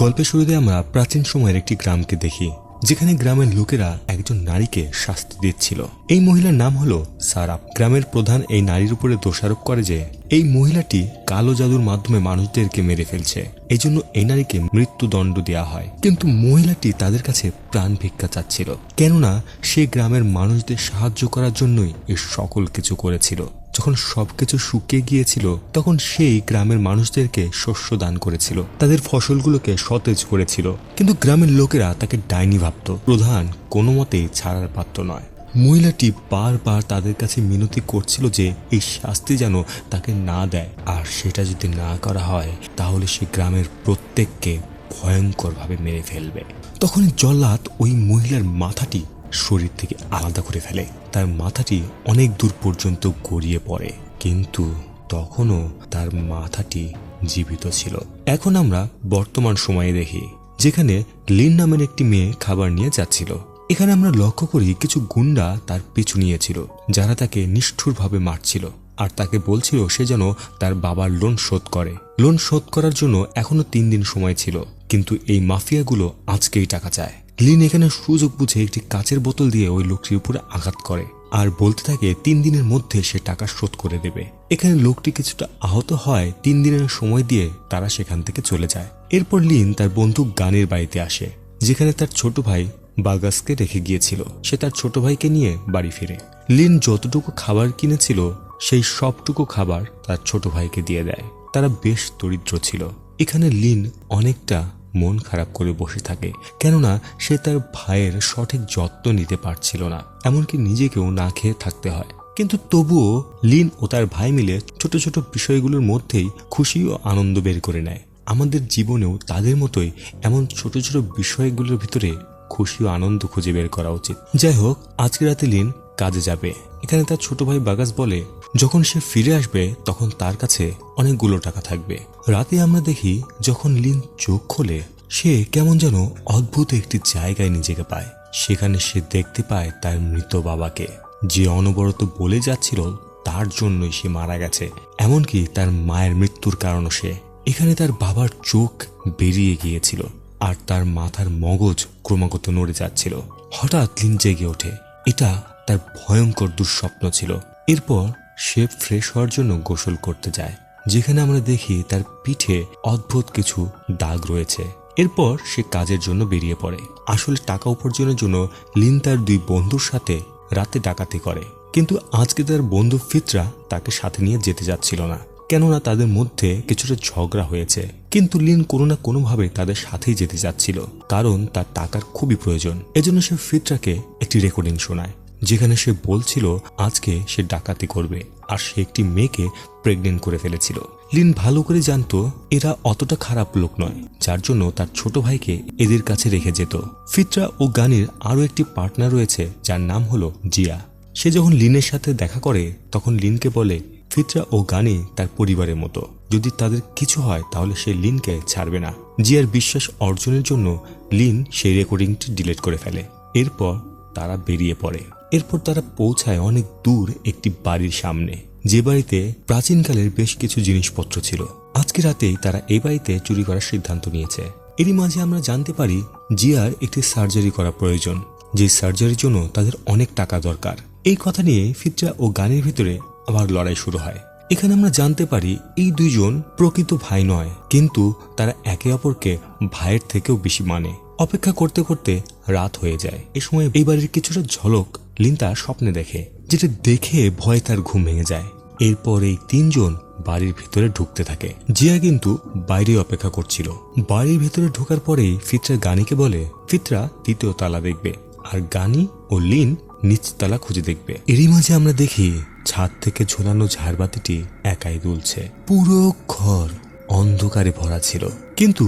গল্পের শুরুতে আমরা প্রাচীন সময়ের একটি গ্রামকে দেখি, যেখানে গ্রামের লোকেরা একজন নারীকে শাস্তি দিচ্ছিল। এই মহিলার নাম হলো সারাপ। গ্রামের প্রধান এই নারীর উপরে দোষারোপ করে যে এই মহিলাটি কালো জাদুর মাধ্যমে মানুষদেরকে মেরে ফেলছে, এই জন্য এই নারীকে মৃত্যুদণ্ড দেওয়া হয়। কিন্তু মহিলাটি তাদের কাছে প্রাণ ভিক্ষা চাচ্ছিল, কেননা সে গ্রামের মানুষদের সাহায্য করার জন্যই এই সকল কিছু করেছিল। যখন সবকিছু শুকিয়ে গিয়েছিল তখন সেই গ্রামের মানুষদেরকে শস্য দান করেছিল, তাদের ফসলগুলোকে সতেজ করেছিল। কিন্তু গ্রামের লোকেরা তাকে ডাইনি ভাবত, প্রধান কোনো মতেই ছাড়ার পাত্র নয়। মহিলাটি বারবার তাদের কাছে মিনতি করছিল যে এই শাস্তি যেন তাকে না দেয়, আর সেটা যদি না করা হয় তাহলে সে গ্রামের প্রত্যেককে ভয়ঙ্করভাবে মেরে ফেলবে। তখন জল্লাদ ওই মহিলার মাথাটি শরীর থেকে আলাদা করে ফেলে। তার মাথাটি অনেক দূর পর্যন্ত গড়িয়ে পড়ে, কিন্তু তখনও তার মাথাটি জীবিত ছিল। এখন আমরা বর্তমান সময়ে দেখি, যেখানে লিন নামের একটি মেয়ে খাবার নিয়ে যাচ্ছিল। এখানে আমরা লক্ষ্য করি কিছু গুন্ডা তার পিছু নিয়েছিল, যারা তাকে নিষ্ঠুরভাবে মারছিল আর তাকে বলছিল সে যেন তার বাবার লোন শোধ করে। লোন শোধ করার জন্য এখনো 3 দিন সময় ছিল, কিন্তু এই মাফিয়াগুলো আজকেই টাকা চায়। লিন এখানে সুযোগ বুঝে একটি কাচের বোতল দিয়ে ওই লোকটির উপরে আঘাত করে আর বলতে থাকে 3 দিনের মধ্যে সে টাকা শোধ করে দেবে। এখানে লোকটি কিছুটা আহত হয়। 3 দিনের সময় দিয়ে তারা সেখান থেকে চলে যায়। এরপর লিন তার বন্ধু গানের বাড়িতে আসে, যেখানে তার ছোট ভাই বাগাসকে রেখে গিয়েছিল। সে তার ছোট ভাইকে নিয়ে বাড়ি ফিরে। লিন যতটুকু খাবার কিনেছিল সেই সবটুকু খাবার তার ছোট ভাইকে দিয়ে দেয়। তারা বেশ দরিদ্র ছিল। এখানে লিন অনেকটা মন খারাপ করে বসে থাকে, কেননা সে তার ভাইয়ের সঠিক যত্ন নিতে পারছিল না, এমনকি নিজেকেও না খেয়ে থাকতে হয়। কিন্তু তবুও লিন ও তার ভাই মিলে ছোট ছোট বিষয়গুলোর মধ্যেই খুশি ও আনন্দ বের করে নেয়। আমাদের জীবনেও তাদের মতোই এমন ছোট ছোট বিষয়গুলোর ভিতরে খুশি ও আনন্দ খুঁজে বের করা উচিত। যাই হোক, আজকে রাতে লিন কাজে যাবে। এখানে তার ছোট ভাই বাগাস বলে যখন সে ফিরে আসবে তখন তার কাছে অনেকগুলো টাকা থাকবে। রাতে আমরা দেখি যখন লিন চোখ খোলে সে কেমন যেন অদ্ভুত একটি জায়গায় নিজেকে পায়। সেখানে সে দেখতে পায় তার মৃত বাবাকে, যে অনবরত বলে যাচ্ছিল তার জন্যই সে মারা গেছে, এমনকি তার মায়ের মৃত্যুর কারণও সে। এখানে তার বাবার চোখ বেরিয়ে গিয়েছিল আর তার মাথার মগজ ক্রমাগত নড়ে যাচ্ছিল। হঠাৎ লিন জেগে ওঠে। এটা তার ভয়ঙ্কর দুঃস্বপ্ন ছিল। এরপর সে ফ্রেশ হওয়ার জন্য গোসল করতে যায়, যেখানে আমরা দেখি তার পিঠে অদ্ভুত কিছু দাগ রয়েছে। এরপর সে কাজের জন্য বেরিয়ে পড়ে। আসলে টাকা উপার্জনের জন্য লিন তার 2 বন্ধুর সাথে রাতে ডাকাতি করে, কিন্তু আজকে তার বন্ধু ফিতরা তাকে সাথে নিয়ে যেতে যাচ্ছিল না, কেননা তাদের মধ্যে কিছুটা ঝগড়া হয়েছে। কিন্তু লিন কোনো না কোনোভাবে তাদের সাথেই যেতে যাচ্ছিল, কারণ তার টাকার খুবই প্রয়োজন। এজন্য সে ফিতরাকে একটি রেকর্ডিং শোনায়, যেখানে সে বলছিল আজকে সে ডাকাতি করবে আর সে একটি মেয়েকে প্রেগনেন্ট করে ফেলেছিল। লিন ভালো করে জানতো এরা অতটা খারাপ লোক নয়, যার জন্য তার ছোট ভাইকে এদের কাছে রেখে যেত। ফিতরা ও গানির আরো একটি পার্টনার রয়েছে, যার নাম হলো জিয়া। সে যখন লিনের সাথে দেখা করে তখন লিনকে বলে ফিতরা ও গানি তার পরিবারের মতো, যদি তাদের কিছু হয় তাহলে সে লিনকে ছাড়বে না। জিয়ার বিশ্বাস অর্জনের জন্য লিন সেই রেকর্ডিংটি ডিলিট করে ফেলে। এরপর তারা বেরিয়ে পড়ে। এরপর তারা পৌঁছায় অনেক দূর একটি বাড়ির সামনে, যে বাড়িতে প্রাচীনকালের বেশ কিছু জিনিসপত্র ছিল। আজকে রাতেই তারা এই বাড়িতে চুরি করার সিদ্ধান্ত নিয়েছে। এরই মাঝে আমরা জানতে পারি জিয়ার একটি সার্জারি করা প্রয়োজন, যে সার্জারির জন্য তাদের অনেক টাকা দরকার। এই কথা নিয়ে ফিতরা ও গানের ভিতরে আবার লড়াই শুরু হয়। এখানে আমরা জানতে পারি এই 2 জন প্রকৃত ভাই নয়, কিন্তু তারা একে অপরকে ভাইয়ের থেকেও বেশি মানে। অপেক্ষা করতে করতে রাত হয়ে যায়। এই সময় এই বাড়ির কিছুটা ঝলক লিন তার স্বপ্নে দেখে, যেটা দেখে ভয়ে তার ঘুম ভেঙে যায়। এরপর এই 3 জন বাড়ির ভিতরে ঢুকতে থাকে। জিয়া কিন্তু বাইরে অপেক্ষা করছিল। বাড়ির ভিতরে ঢোকার পরেই ফিতরা গানিকে বলে ফিতরা 3য় তালা দেখবে, আর গানি ও লিন নিচ তালা খুঁজে দেখবে। এরই মাঝে আমরা দেখি ছাদ থেকে ঝোলানো ঝাড়বাতিটি একাই দুলছে। পুরো ঘর অন্ধকারে ভরা ছিল, কিন্তু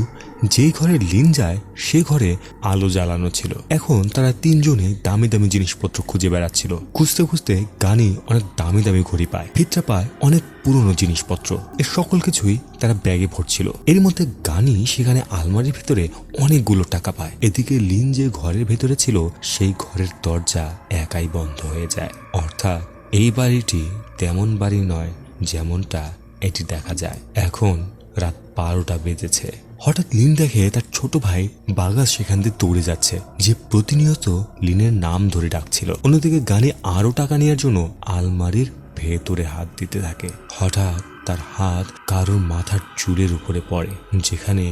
যে ঘরে লিন যায় সে ঘরে আলো জ্বালানো ছিল। এখন তারা 3 জনে দামি দামি জিনিসপত্র খুঁজে বেড়াচ্ছিল। খুঁজতে খুঁজতে গানি অনেক দামি দামি ঘড়ি পায়, ফিতরা পায় অনেক পুরনো জিনিসপত্র। এর সকল কিছুই তারা ব্যাগে ভরছিল। এর মধ্যে গানি সেখানে আলমারির ভিতরে অনেকগুলো টাকা পায়। এদিকে লিন যে ঘরের ভেতরে ছিল সেই ঘরের দরজা একাই বন্ধ হয়ে যায়। অর্থাৎ এই বাড়িটি তেমন বাড়ি নয় যেমনটা এটি দেখা যায়। এখন রাত 12টা বেজেছে। হঠাৎ লিন দেখে তার ছোট ভাই বাগাস সেখান দিয়ে দৌড়ে যাচ্ছে, যে প্রতিনিয়ত লিনের নাম ধরে ডাকছিল। অন্যদিকে গানি আরো টাকা নেওয়ার জন্য আলমারির ভেতরে হাত দিতে থাকে। হঠাৎ তার হাত কারোর মাথার চুলের উপরে পড়ে, যেখানে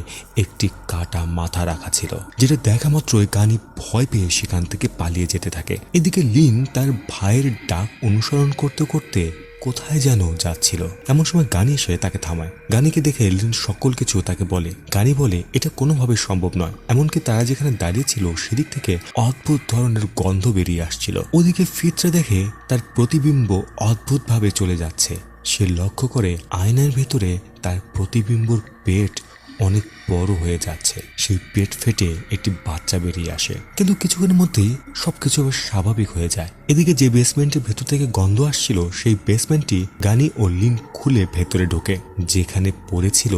একটি কাটা মাথা রাখা ছিল, যেটা দেখা মাত্রই গানি ভয় পেয়ে সেখান থেকে পালিয়ে যেতে থাকে। এদিকে লিন তার ভাইয়ের ডাক অনুসরণ করতে করতে কোথায় যেন যাচ্ছিল। এমন সময় গানি এসে তাকে থামায়। গানিকে দেখে লিন সকল কিছু তাকে বলে। গানি বলে এটা কোনোভাবে সম্ভব নয়, এমনকি তারা যেখানে দাঁড়িয়ে ছিল সেদিক থেকে অদ্ভুত ধরনের গন্ধ বেরিয়ে আসছিল। ওদিকে ফিতরা দেখে তার প্রতিবিম্ব অদ্ভুতভাবে চলে যাচ্ছে। সে লক্ষ্য করে আয়নার ভেতরে তার প্রতিবিম্বর পেট অনেক বড় হয়ে যাচ্ছে। সেই পেট ফেটে একটি বাচ্চা বেরিয়ে আসে, কিন্তু কিছুক্ষণের মধ্যেই সবকিছু আবার স্বাভাবিক হয়ে যায়। এদিকে যে বেসমেন্টের ভেতর থেকে গন্ধ আসছিল সেই বেসমেন্টটি গানি ও লিন খুলে ভেতরে ঢোকে, যেখানে পড়েছিল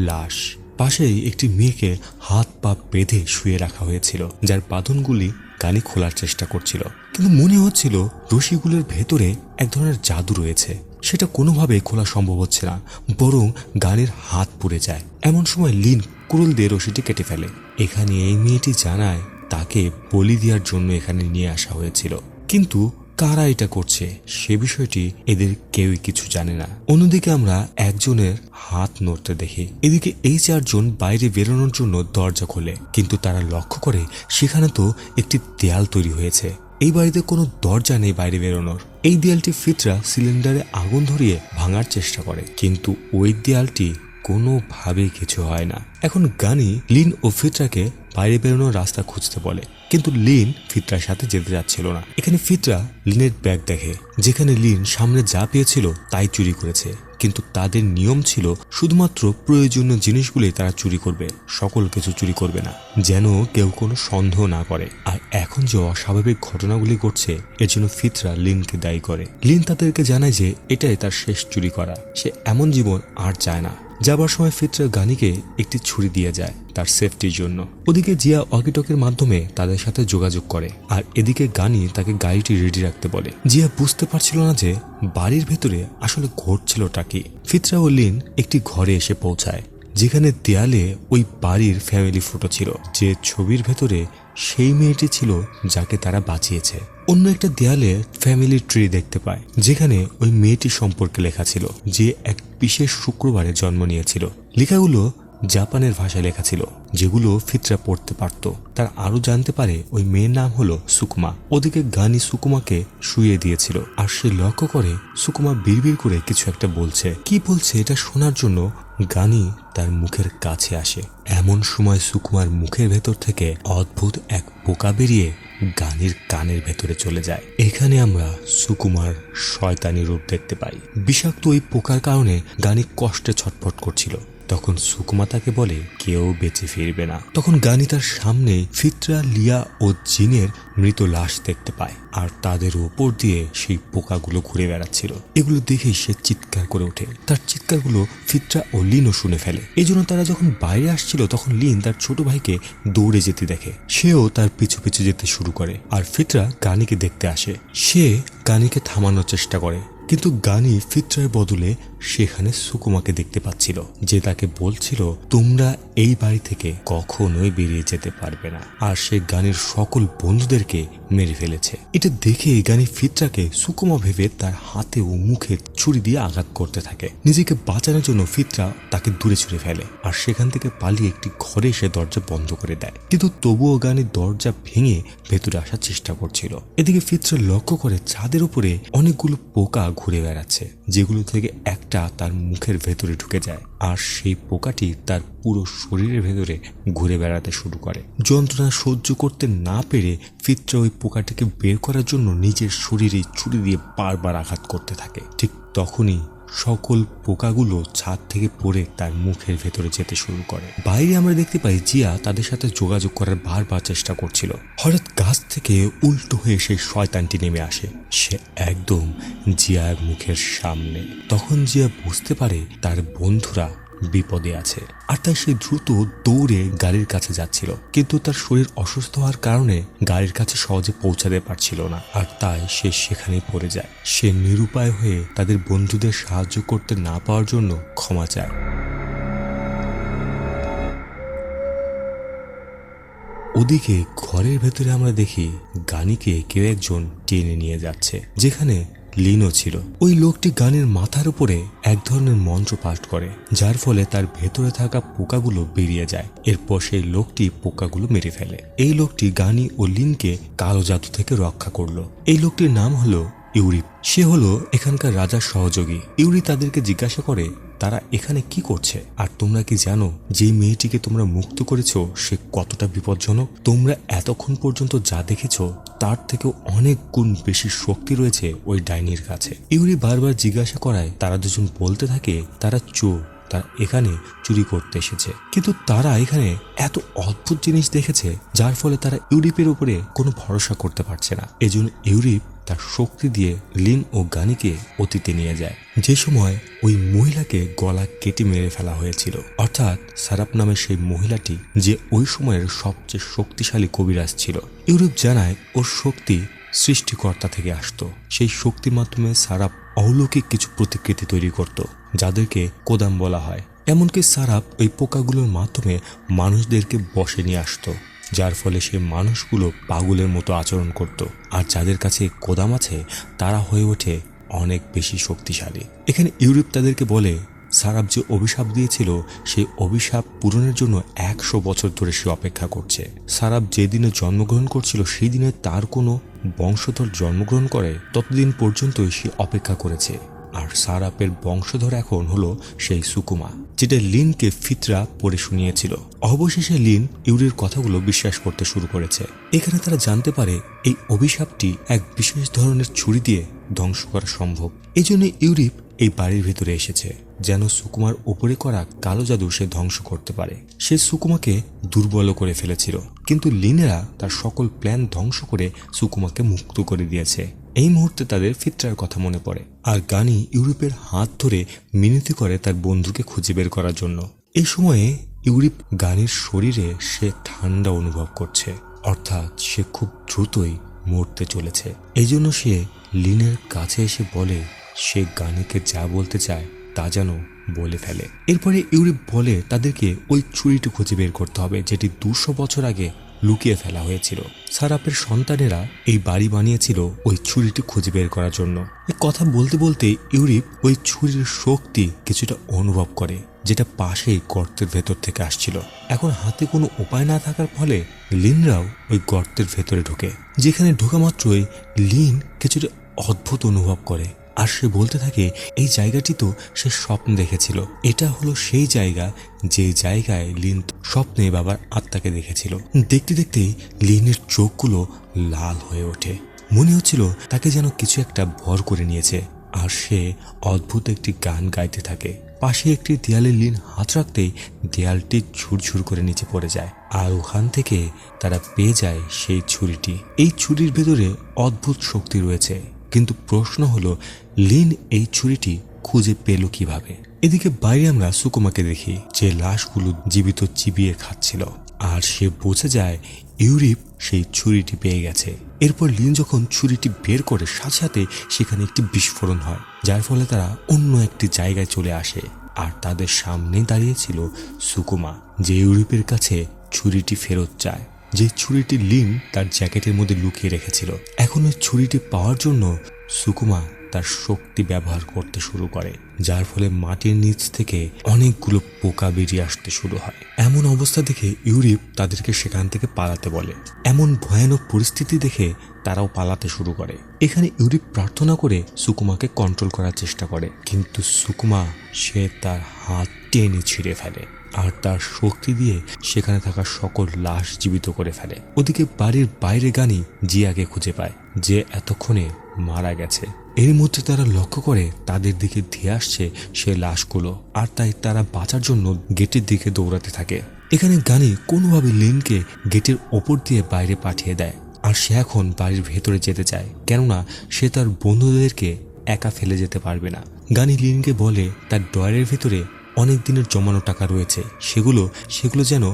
লাশ। পাশেই একটি মেয়েকে হাত পা বেঁধে শুয়ে রাখা হয়েছিল, যার বাঁধনগুলি গানি খোলার চেষ্টা করছিল, কিন্তু মনে হচ্ছিল রশিগুলোর ভেতরে এক ধরনের জাদু রয়েছে। সেটা কোনোভাবে খোলা সম্ভব হচ্ছে না, বরং গানির হাত পুড়ে যায়। এমন সময় লিন কুড়ুল দিয়ে রশিটি কেটে ফেলে। এখানে এই মেয়েটি জানায় তাকে বলি দেওয়ার জন্য এখানে নিয়ে আসা হয়েছিল, কিন্তু কারা এটা করছে সে বিষয়টি এদের কেউই কিছু জানে না। অন্যদিকে আমরা একজনের হাত নড়তে দেখি। এদিকে এই চারজন বাইরে বেরোনোর জন্য দরজা খোলে, কিন্তু তারা লক্ষ্য করে সেখানে তো একটি দেয়াল তৈরি হয়েছে। এই বাড়িতে কোনো দরজা নেই বাইরে বেরোনোর। এই দেয়ালটি ফিতরা সিলিন্ডারে আগুন ধরিয়ে ভাঙার চেষ্টা করে, কিন্তু ওই দেয়ালটি কোনোভাবেই কিছু হয় না। এখন গানি লিন ও ফিতরাকে বাইরে বেরোনোর রাস্তা খুঁজতে বলে, কিন্তু লিন ফিতরার সাথে যেতে যাচ্ছিল না। এখানে ফিতরা লিনের ব্যাগ দেখে, যেখানে লিন সামনে যা পেয়েছিল তাই চুরি করেছে, কিন্তু তাদের নিয়ম ছিল শুধুমাত্র প্রয়োজনীয় জিনিসগুলি তারা চুরি করবে, সকল কিছু চুরি করবে না, যেন কেউ কোনো সন্দেহ না করে। আর এখন যে অস্বাভাবিক ঘটনাগুলি ঘটছে এর জন্য ফিতরা লিনকে দায়ী করে। লিন তাদেরকে জানায় যে এটাই তার শেষ চুরি করা, সে এমন জীবন আর চায় না। যাবার সময় ফিতরা গানিকে একটি ছুরি দিয়ে যায় তার সেফটির জন্য। ওদিকে জিয়া ওয়াকিটকের মাধ্যমে তাদের সাথে যোগাযোগ করে, আর এদিকে গানি তাকে গাড়িটি রেডি রাখতে বলে। জিয়া বুঝতে পারছিল না যে বাড়ির ভেতরে আসলে ঘটছিলটা কি। ফিতরা ও লিন একটি ঘরে এসে পৌঁছায়, যেখানে দেয়ালে ওই বাড়ির ফ্যামিলি ফটো ছিল। যে ছবির ভেতরে সেই মেয়েটি ছিল যাকে তারা বাঁচিয়েছে। অন্য একটা দেয়ালে ফ্যামিলি ট্রি দেখতে পায়, যেখানে ওই মেয়েটি সম্পর্কে লেখা ছিল, যে এক বিশেষ শুক্রবারে জন্ম নিয়েছিল। লেখাগুলো জাপানের ভাষায় লেখা ছিল, যেগুলো ফিতরা পড়তে পারত। তার আরো জানতে পারে ওই মেয়ের নাম হলো সুকুমা। ওদিকে গানি সুকুমাকে শুইয়ে দিয়েছিল, আর সে লক্ষ্য করে সুকুমা বিড়বিড় করে কিছু একটা বলছে। কি বলছে এটা শোনার জন্য গানি তার মুখের কাছে আসে। এমন সময় সুকুমার মুখের ভেতর থেকে অদ্ভুত এক পোকা বেরিয়ে গানির কানের ভেতরে চলে যায়। এখানে আমরা সুকুমার শয়তানি রূপ দেখতে পাই। বিষাক্ত ওই পোকার কারণে গানি কষ্টে ছটফট করছিল। তখন সুকুমা তাকে বলে কেউ বেঁচে ফিরবে না। তখন গানি তার সামনে ফিতরা, লিয়া ও জিনের মৃত লাশ দেখতে পায়, আর তাদের উপর দিয়ে সেই পোকাগুলো ঘুরে বেড়াচ্ছিল। এগুলো দেখেই সে চিৎকার করে ওঠে। তার চিৎকারগুলো ফিতরা ও লিনও শুনে ফেলে। এই জন্য তারা যখন বাইরে আসছিল তখন লিন তার ছোট ভাইকে দৌড়ে যেতে দেখে। সেও তার পিছু পিছু যেতে শুরু করে, আর ফিতরা গানিকে দেখতে আসে। সে গানিকে থামানোর চেষ্টা করে, কিন্তু গানি ফিতরার বদলে সেখানে সুকুমাকে দেখতে পাচ্ছিল, যে তাকে বলছিল তোমরা এই বাড়ি থেকে কখনোই বেরিয়ে যেতে পারবে না। আর সে গানির সকল বন্ধুদেরকে মেরে ফেলেছে। এটা দেখে গানি ফিতরাকে সুকুমা ভেবে তার হাতে ও মুখে ছুরি দিয়ে আঘাত করতে থাকে। নিজেকে বাঁচানোর জন্য ফিতরা তাকে দূরে ছুড়ে ফেলে, আর সেখান থেকে পালিয়ে একটি ঘরে এসে দরজা বন্ধ করে দেয়। কিন্তু তবুও গানি দরজা ভেঙে ভেতরে আসার চেষ্টা করছিল। এদিকে ফিতরা লক্ষ্য করে ছাদের উপরে অনেকগুলো পোকা ঘুরে বেড়াচ্ছে, যেগুলো থেকে একটা তার মুখের ভেতরে ঢুকে যায়, আর সেই পোকাটি তার পুরো শরীরের ভেতরে ঘুরে বেড়াতে শুরু করে। যন্ত্রণা সহ্য করতে না পেরে ফিতরা ওই পোকাটিকে বের করার জন্য নিজের শরীরে ছুরি দিয়ে বারবার আঘাত করতে থাকে। ঠিক তখনই সকল পোকাগুলো ছাদ থেকে পড়ে তার মুখের ভেতরে যেতে শুরু করে। বাইরে আমরা দেখতে পাই জিয়া তাদের সাথে যোগাযোগ করার বারবার চেষ্টা করছিল। হঠাৎ গাছ থেকে উল্টো হয়ে সেই শয়তানটি নেমে আসে। সে একদম জিয়ার মুখের সামনে। তখন জিয়া বুঝতে পারে তার বন্ধুরা বিপদে আছে, আর তাই সে দ্রুত দৌড়ে গাড়ির কাছে যাচ্ছিল, কিন্তু তার শরীর অসুস্থ হওয়ার কারণে গাড়ির কাছে সহজে পৌঁছাতে পারছিল না, আর তাই সে সেখানেই পড়ে যায়। সে নিরুপায় হয়ে তাদের বন্ধুদের সাহায্য করতে না পাওয়ার জন্য ক্ষমা চায়। ওদিকে ঘরের ভেতরে আমরা দেখি গানিকে কেউ একজন টেনে নিয়ে যাচ্ছে, যেখানে লিনও ছিল। ওই লোকটি গানের মাথার উপরে এক ধরনের মন্ত্র পাঠ করে, যার ফলে তার ভেতরে থাকা পোকাগুলো বেরিয়ে যায়। এরপর সেই লোকটি পোকাগুলো মেরে ফেলে। এই লোকটি গানি ও লিনকে কালো জাদু থেকে রক্ষা করলো। এই লোকটির নাম হলো ইউরিপ। সে হলো এখানকার রাজার সহযোগী। ইউরি তাদেরকে জিজ্ঞাসা করে তারা এখানে কি করছে, আর তোমরা কি জানো যে মেয়েটিকে তোমরা মুক্ত করেছো সে কতটা বিপজ্জনক? তোমরা এতক্ষণ পর্যন্ত যা দেখেছো তার থেকেও অনেক গুণ বেশি শক্তি রয়েছে ওই ডাইনির কাছে। ইউরি বারবার জিজ্ঞাসা করায় তারা দুজন বলতে থাকে তারা চোর, তারা এখানে চুরি করতে এসেছে। কিন্তু তারা এখানে এত অদ্ভুত জিনিস দেখেছে যার ফলে তারা ইউরিপের উপরে কোনো ভরসা করতে পারছে না। এজন্য ইউরিপ তার শক্তি দিয়ে লিন ও গানিকে অতীতে নিয়ে যায়, যে সময় ওই মহিলাকে গলা কেটে মেরে ফেলা হয়েছিল। অর্থাৎ সারাপ নামের সেই মহিলাটি যে ওই সময়ের সবচেয়ে শক্তিশালী কবিরাজ ছিল। ইউরিপ জানায় ওর শক্তি সৃষ্টিকর্তা থেকে আসতো। সেই শক্তির মাধ্যমে সারাপ অলৌকিক কিছু প্রতিকৃতি তৈরি করত, যাদেরকে কোদাম বলা হয়। এমনকি সারাপ ওই পোকাগুলোর মাধ্যমে মানুষদেরকে বশে নিয়ে আসতো, যার ফলে সে মানুষগুলো পাগলের মতো আচরণ করত। আর যাদের কাছে কোদাম আছে তারা হয়ে ওঠে অনেক বেশি শক্তিশালী। এখানে ইউরিপ তাদেরকে বলে সারাপ যে অভিশাপ দিয়েছিল সেই অভিশাপ পূরণের জন্য 100 বছর ধরে সে অপেক্ষা করছে। সারাপ যেদিনে জন্মগ্রহণ করছিল সেই দিনে তার কোনো বংশধর জন্মগ্রহণ করে ততদিন পর্যন্তই সে অপেক্ষা করেছে। আর সারাপের বংশধর এখন হলো সেই সুকুমা, যেটা লিনকে ফিতরা পড়ে শুনিয়েছিল। অবশেষে লিন ইউরির কথাগুলো বিশ্বাস করতে শুরু করেছে। এখানে তারা জানতে পারে এই অভিশাপটি এক বিশেষ ধরনের ছুরি দিয়ে ধ্বংস করা সম্ভব। এই জন্য ইউরিপ এই বাড়ির ভিতরে এসেছে যেন সুকুমার উপরে করা কালো জাদু সে ধ্বংস করতে পারে। সে সুকুমাকে দুর্বল করে ফেলেছিল, কিন্তু লিনেরা তার সকল প্ল্যান ধ্বংস করে সুকুমাকে মুক্ত করে দিয়েছে। এই মুহূর্তে তাদের ফিতরার কথা মনে পড়ে, আর গানি ইউরিপের হাত ধরে মিনতি করে তার বন্ধুকে খুঁজে বের করার জন্য। এই সময়ে ইউরিপ গানির শরীরে সে ঠান্ডা অনুভব করছে, অর্থাৎ সে খুব দ্রুতই মরতে চলেছে। এই জন্য সে লিনের কাছে এসে বলে সে গানিকে যা বলতে চায় তা যেন বলে ফেলে। এরপরে ইউরিপ বলে তাদেরকে ওই ছুরিটি খুঁজে বের করতে হবে, যেটি 200 বছর আগে লুকিয়ে ফেলা হয়েছিল। সারাপের সন্তানেরা এই বাড়ি বানিয়েছিল ওই ছুরিটি খুঁজে বের করার জন্য। এই কথা বলতে বলতে ইউরিপ ওই ছুরির শক্তি কিছুটা অনুভব করে, যেটা পাশেই গর্তের ভেতর থেকে আসছিল। এখন হাতে কোনো উপায় না থাকার ফলে লিনরাও ওই গর্তের ভেতরে ঢোকে, যেখানে ঢোকা মাত্রই লিন কিছুটা অদ্ভুত অনুভব করে। আর সে বলতে থাকে এই জায়গাটি তো সে স্বপ্ন দেখেছিল। এটা হলো সেই জায়গা যে জায়গায় লিন স্বপ্নে বাবার আত্মাকে দেখেছিল। দেখতে দেখতেই লিনের চোখগুলো লাল হয়ে ওঠে, মনে হচ্ছিল তাকে যেন কিছু একটা ভর করে নিয়েছে। আর সে অদ্ভুত একটি গান গাইতে থাকে। পাশে একটি দেয়ালে লিন হাত রাখতেই দেয়ালটি ঝুরঝুর করে নিচে পড়ে যায়, আর ওখান থেকে তারা পেয়ে যায় সেই ছুরিটি। এই ছুরির ভেতরে অদ্ভুত শক্তি রয়েছে, কিন্তু প্রশ্ন হলো লিন এই ছুরিটি খুঁজে পেল কিভাবে? এদিকে বাইরে আমরা সুকুমাকে দেখি যে লাশগুলো জীবিত চিবিয়ে খাচ্ছিল, আর সে বুঝে যায় ইউরিপ সেই ছুরিটি পেয়ে গেছে। এরপর লিন যখন ছুরিটি বের করে সাথে সাথে সেখানে একটি বিস্ফোরণ হয়, যার ফলে তারা অন্য একটি জায়গায় চলে আসে। আর তাদের সামনে দাঁড়িয়েছিল সুকুমা, যে ইউরিপের কাছে ছুরিটি ফেরত চায়, যে ছুরিটি লিন তার জ্যাকেটের মধ্যে লুকিয়ে রেখেছিল। এখন ওই ছুরিটি পাওয়ার জন্য সুকুমা তার শক্তি ব্যবহার করতে শুরু করে, যার ফলে মাটির নিচ থেকে অনেকগুলো পোকা বেরিয়ে আসতে শুরু হয়। এমন অবস্থা দেখে ইউরিপ তাদেরকে সেখান থেকে পালাতে বলে। এমন ভয়ানক পরিস্থিতি দেখে তারাও পালাতে শুরু করে। এখানে ইউরিপ প্রার্থনা করে সুকুমাকে কন্ট্রোল করার চেষ্টা করে, কিন্তু সুকুমা সে তার হাত টেনে ছিঁড়ে ফেলে আর তার শক্তি দিয়ে সেখানে থাকা সকল লাশ জীবিত করে ফেলে। ওদিকে বাড়ির বাইরে গানি জিয়াকে খুঁজে পায়, যে এতক্ষণে মারা গেছে। এর মধ্যে তারা লক্ষ্য করে তাদের দিকে ধেয়ে আসছে সে লাশগুলো, আর তাই তারা বাঁচার জন্য গেটের দিকে দৌড়াতে থাকে। এখানে গানি কোনোভাবে লিনকে গেটের ওপর দিয়ে বাইরে পাঠিয়ে দেয়, আর সে এখন বাড়ির ভেতরে যেতে চায়, কেননা সে তার বন্ধুদেরকে একা ফেলে যেতে পারবে না। গানি লিনকে বলে তার ড্রয়ারের ভেতরে অনেক দিনের জমানো টাকা রয়েছে, সেগুলো যেন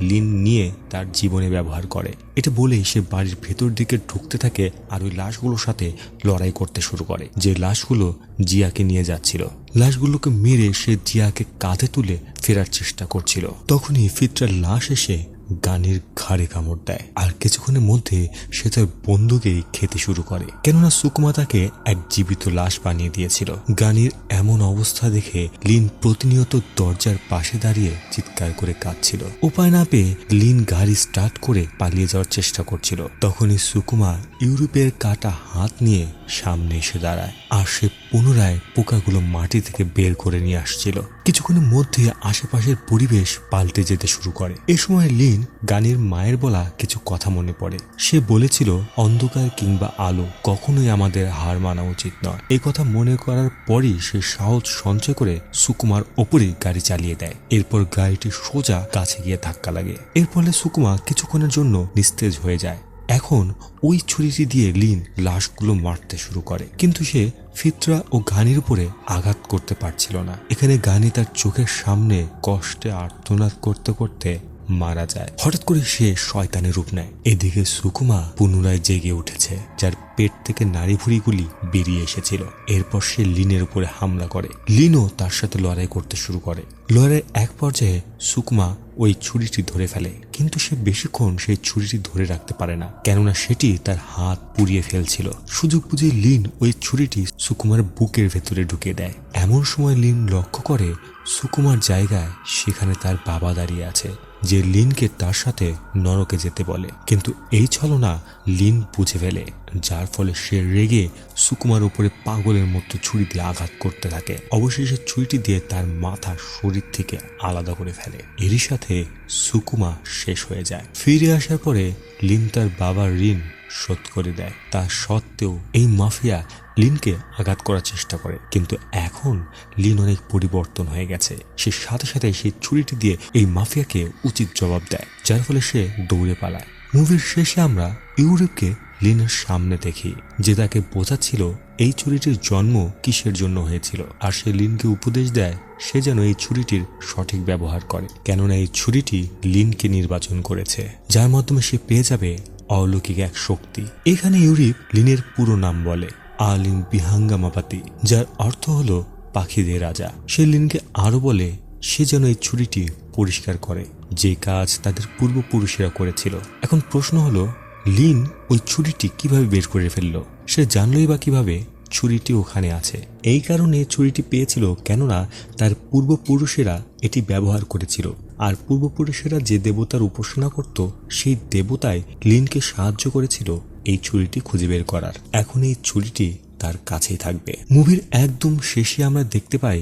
লিন নিয়ে তার জীবনে ব্যবহার করে। এটা বলেই সে বাড়ির ভেতর দিকে ঢুকতে থাকে, আর ওই লাশগুলোর সাথে লড়াই করতে শুরু করে, যে লাশগুলো জিয়াকে নিয়ে যাচ্ছিল। লাশগুলোকে মেরে সে জিয়াকে কাঁধে তুলে ফেরার চেষ্টা করছিল। তখনই ফিতরার লাশ এসে গানির ঘাড়ে কামড় দেয় আর কিছুক্ষণের মধ্যে সে তার বন্ধুকেই খেতে শুরু করে, কেননা সুকুমা তাকে এক জীবিত লাশ বানিয়ে দিয়েছিল। গানির এমন অবস্থা দেখে লিন প্রতিনিয়ত দরজার পাশে দাঁড়িয়ে চিৎকার করে কাঁদছিল। উপায় না পেয়ে লিন গাড়ি স্টার্ট করে পালিয়ে যাওয়ার চেষ্টা করছিল। তখনই সুকুমা ইউরোপের কাটা হাত নিয়ে সামনে এসে দাঁড়ায় আর সে পুনরায় পোকাগুলো মাটি থেকে বের করে নিয়ে আসছিল। কিছুক্ষণের মধ্যে আশেপাশের পরিবেশ পাল্টে যেতে শুরু করে। এ সময় লিন গানির মায়ের বলা কিছু কথা মনে পড়ে। সে বলেছিল, অন্ধকার কিংবা আলো কখনোই আমাদের হার মানা উচিত নয়। এই কথা মনে করার পরই সে সাহস সঞ্চয় করে সুকুমার ওপরে গাড়ি চালিয়ে দেয়। এরপর গাড়িটি সোজা কাছে গিয়ে ধাক্কা লাগে। এর ফলে সুকুমা কিছুক্ষণের জন্য নিস্তেজ হয়ে যায়। এখন ওই ছুরিটি দিয়ে লিন লাশগুলো মারতে শুরু করে, কিন্তু সে ফিতরা ও গানির উপরে আঘাত করতে পারছিল না। এখানে গানি তার চোখের সামনে কষ্টে আর্তনাদ করতে করতে মারা যায়। হঠাৎ করে সে শয়তানের রূপ নেয়। এদিকে সুকুমা পুনরায় জেগে উঠেছে, যার পেট থেকে নাড়ি ভুঁড়িগুলি বেরিয়ে এসেছিল। এরপর সে লিনের উপরে হামলা করে। লিনও তার সাথে লড়াই করতে শুরু করে। লড়াইয়ের এক পর্যায়ে সুকুমা ওই ছুরিটি ধরে ফেলে, কিন্তু সে বেশিক্ষণ সেই ছুরিটি ধরে রাখতে পারে না, কেননা সেটি তার হাত পুড়িয়ে ফেলছিল। সুযোগ বুঝে লিন ওই ছুরিটি সুকুমার বুকের ভেতরে ঢুকিয়ে দেয়। এমন সময় লিন লক্ষ্য করে সুকুমার জায়গায় সেখানে তার বাবা দাঁড়িয়ে আছে, যে লিনকে তার সাথে নরকে যেতে বলে। কিন্তু এই ছলনা লিন বুঝে ফেলে, যার ফলে সে রেগে সুকুমার উপরে পাগলের মতো ছুরি দিয়ে আঘাত করতে থাকে। অবশেষে ছুরিটি দিয়ে তার মাথা শরীর থেকে আলাদা করে ফেলে। এরই সাথে সুকুমা শেষ হয়ে যায়। ফিরে আসার পরে লিন তার বাবার ঋণ শোধ করে দেয়। তা সত্ত্বেও এই মাফিয়া লিনকে আঘাত করার চেষ্টা করে, কিন্তু এখন লিন অনেক পরিবর্তন হয়ে গেছে। সে সাথে সাথে সেই ছুরিটি দিয়ে এই মাফিয়াকে উচিত জবাব দেয়, যার ফলে সে দৌড়ে পালায়। মুভির শেষে আমরা ইউরোপকে লিনের সামনে দেখি, যে তাকে বোঝাচ্ছিল এই ছুরিটির জন্ম কিসের জন্য হয়েছিল, আর সে লিনকে উপদেশ দেয় সে যেন এই ছুরিটির সঠিক ব্যবহার করে, কেননা এই ছুরিটি লিনকে নির্বাচন করেছে, যার মাধ্যমে সে পেয়ে যাবে অলৌকিক এক শক্তি। এখানে ইউরোপ লিনের পুরো নাম বলে, আলিন বিহাঙ্গামাপাতি, যার অর্থ হলো পাখিদের রাজা। সে লিনকে আরো বলে সে যেন এই ছুরিটি পরিষ্কার করে, যে কাজ তাদের পূর্বপুরুষেরা করেছিল। এখন প্রশ্ন হলো, লিন ওই ছুরিটি কিভাবে বের করে ফেললো? সে জানলই বা কিভাবে ছুরিটি ওখানে আছে? এই কারণে ছুরিটি পেয়েছিল, কেননা তার পূর্বপুরুষেরা এটি ব্যবহার করেছিল, আর পূর্বপুরুষেরা যে দেবতার উপাসনা করত সেই দেবতাই লিনকে সাহায্য করেছিল এই ছুরিটি খুঁজে বের করার। এখন এই ছুরিটি তার কাছেই থাকবে। মুভির একদম শেষে আমরা দেখতে পাই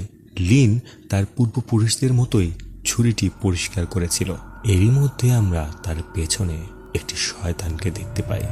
লিন তার পূর্বপুরুষদের মতোই ছুরিটি পরিষ্কার করেছিল। এরই মধ্যে আমরা তার পেছনে একটি শয়তানকে দেখতে পাই।